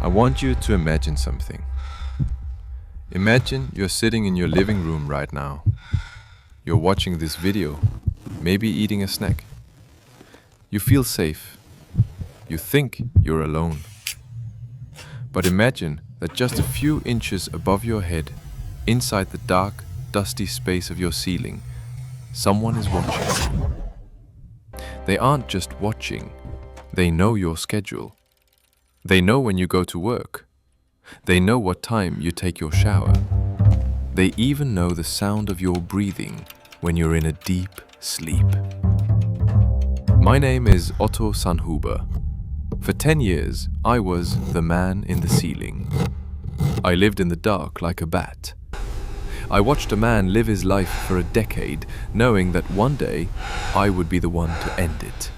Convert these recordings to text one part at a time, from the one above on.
I want you to imagine something. Imagine you're sitting in your living room right now. You're watching this video, maybe eating a snack. You feel safe. You think you're alone. But imagine that just a few inches above your head, inside the dark, dusty space of your ceiling, someone is watching. They aren't just watching, they know your schedule. They know when you go to work. They know what time you take your shower. They even know the sound of your breathing when you're in a deep sleep. My name is Otto Sanhuber. For 10 years, I was the man in the ceiling. I lived in the dark like a bat. I watched a man live his life for a decade, knowing that one day I would be the one to end it.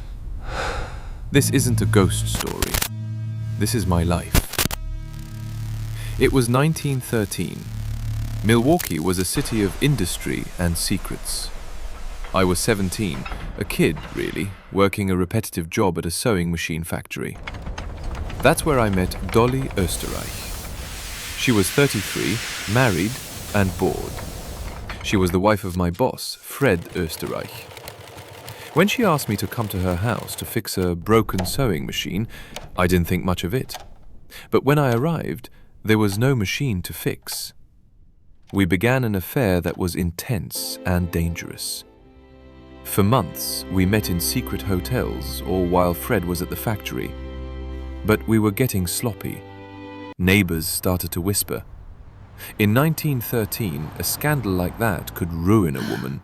This isn't a ghost story. This is my life. It was 1913. Milwaukee was a city of industry and secrets. I was 17, a kid, really, working a repetitive job at a sewing machine factory. That's where I met Dolly Österreich. She was 33, married and bored. She was the wife of my boss, Fred Österreich. When she asked me to come to her house to fix a broken sewing machine, I didn't think much of it. But when I arrived, there was no machine to fix. We began an affair that was intense and dangerous. For months, we met in secret hotels or while Fred was at the factory. But we were getting sloppy. Neighbors started to whisper. In 1913, a scandal like that could ruin a woman.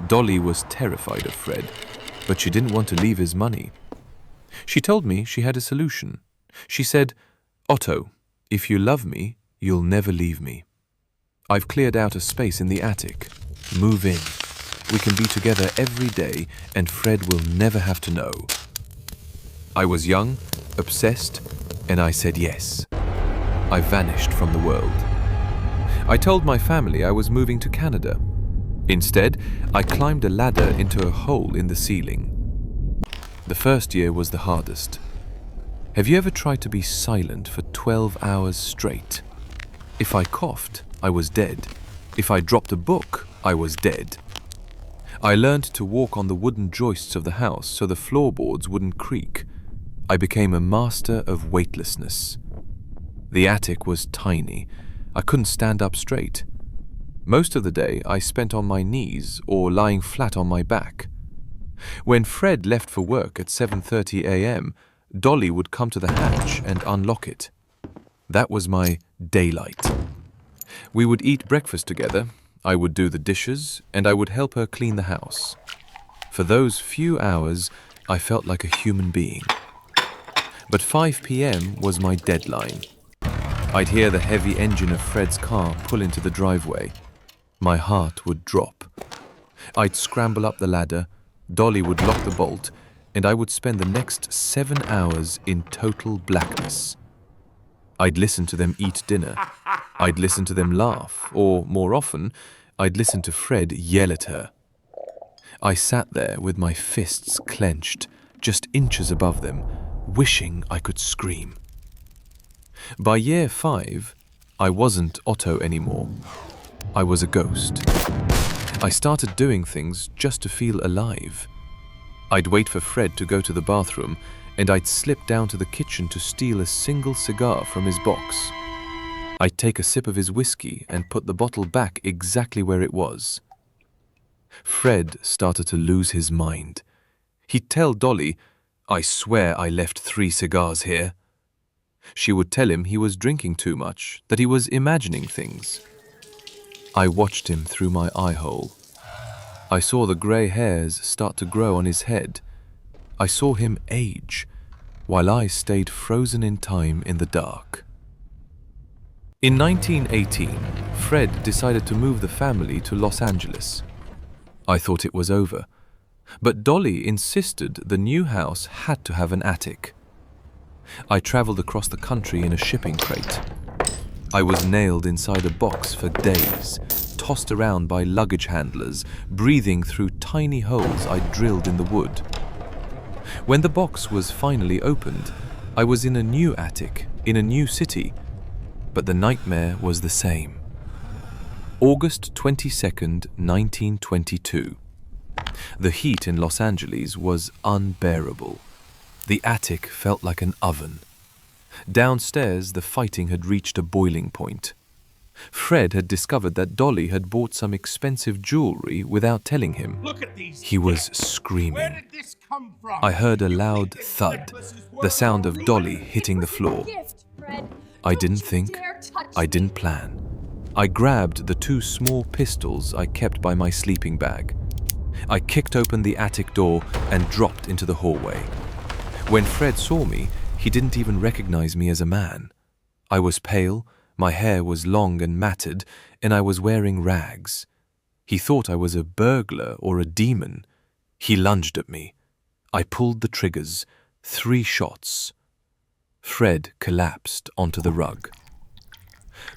Dolly was terrified of Fred, but she didn't want to leave his money. She told me she had a solution. She said, "Otto, if you love me, you'll never leave me. I've cleared out a space in the attic. Move in. We can be together every day, and Fred will never have to know." I was young, obsessed, and I said yes. I vanished from the world. I told my family I was moving to Canada. Instead, I climbed a ladder into a hole in the ceiling. The first year was the hardest. Have you ever tried to be silent for 12 hours straight? If I coughed, I was dead. If I dropped a book, I was dead. I learned to walk on the wooden joists of the house so the floorboards wouldn't creak. I became a master of weightlessness. The attic was tiny. I couldn't stand up straight. Most of the day I spent on my knees or lying flat on my back. When Fred left for work at 7:30 a.m., Dolly would come to the hatch and unlock it. That was my daylight. We would eat breakfast together, I would do the dishes, and I would help her clean the house. For those few hours, I felt like a human being. But 5 p.m. was my deadline. I'd hear the heavy engine of Fred's car pull into the driveway. My heart would drop. I'd scramble up the ladder, Dolly would lock the bolt, and I would spend the next 7 hours in total blackness. I'd listen to them eat dinner. I'd listen to them laugh, or more often, I'd listen to Fred yell at her. I sat there with my fists clenched, just inches above them, wishing I could scream. By year 5, I wasn't Otto anymore. I was a ghost. I started doing things just to feel alive. I'd wait for Fred to go to the bathroom, and I'd slip down to the kitchen to steal a single cigar from his box. I'd take a sip of his whiskey and put the bottle back exactly where it was. Fred started to lose his mind. He'd tell Dolly, "I swear I left 3 cigars here." She would tell him he was drinking too much, that he was imagining things. I watched him through my eye hole. I saw the grey hairs start to grow on his head. I saw him age, while I stayed frozen in time in the dark. In 1918, Fred decided to move the family to Los Angeles. I thought it was over, but Dolly insisted the new house had to have an attic. I traveled across the country in a shipping crate. I was nailed inside a box for days, tossed around by luggage handlers, breathing through tiny holes I drilled in the wood. When the box was finally opened, I was in a new attic, in a new city, but the nightmare was the same. August 22nd, 1922. The heat in Los Angeles was unbearable. The attic felt like an oven. Downstairs, the fighting had reached a boiling point. Fred had discovered that Dolly had bought some expensive jewelry without telling him. Look at these. He was screaming. Where did this come from? I heard a loud thud, the sound of Dolly hitting the floor. I didn't think, I didn't plan. I grabbed the 2 small pistols I kept by my sleeping bag. I kicked open the attic door and dropped into the hallway. When Fred saw me, he didn't even recognize me as a man. I was pale, my hair was long and matted, and I was wearing rags. He thought I was a burglar or a demon. He lunged at me. I pulled the triggers. 3 shots. Fred collapsed onto the rug.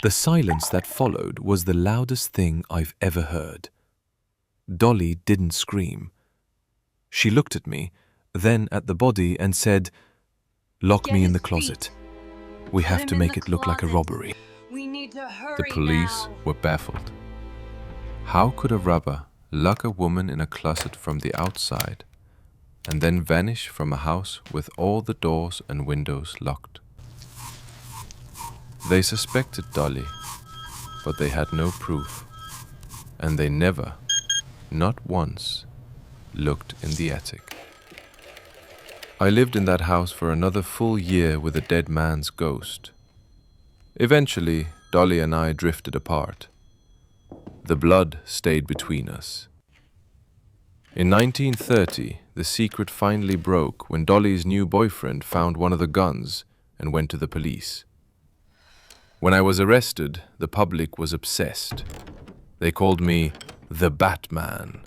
The silence that followed was the loudest thing I've ever heard. Dolly didn't scream. She looked at me, then at the body and said, "Lock me in the closet. We have to make it look like a robbery." We need to hurry The police now. were baffled. How could a robber lock a woman in a closet from the outside and then vanish from a house with all the doors and windows locked? They suspected Dolly, but they had no proof, and they never, not once, looked in the attic. I lived in that house for another full year with a dead man's ghost. Eventually, Dolly and I drifted apart. The blood stayed between us. In 1930, the secret finally broke when Dolly's new boyfriend found one of the guns and went to the police. When I was arrested, the public was obsessed. They called me the Batman.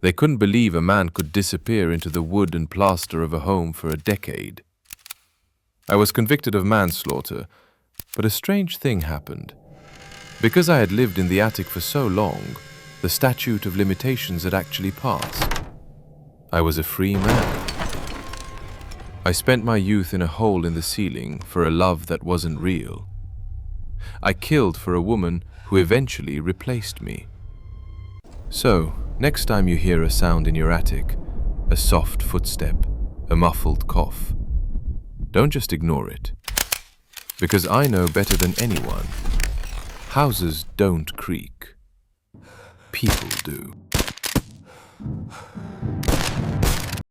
They couldn't believe a man could disappear into the wood and plaster of a home for a decade. I was convicted of manslaughter, but a strange thing happened. Because I had lived in the attic for so long, the statute of limitations had actually passed. I was a free man. I spent my youth in a hole in the ceiling for a love that wasn't real. I killed for a woman who eventually replaced me. So, next time you hear a sound in your attic, a soft footstep, a muffled cough, don't just ignore it. Because I know better than anyone, houses don't creak. People do.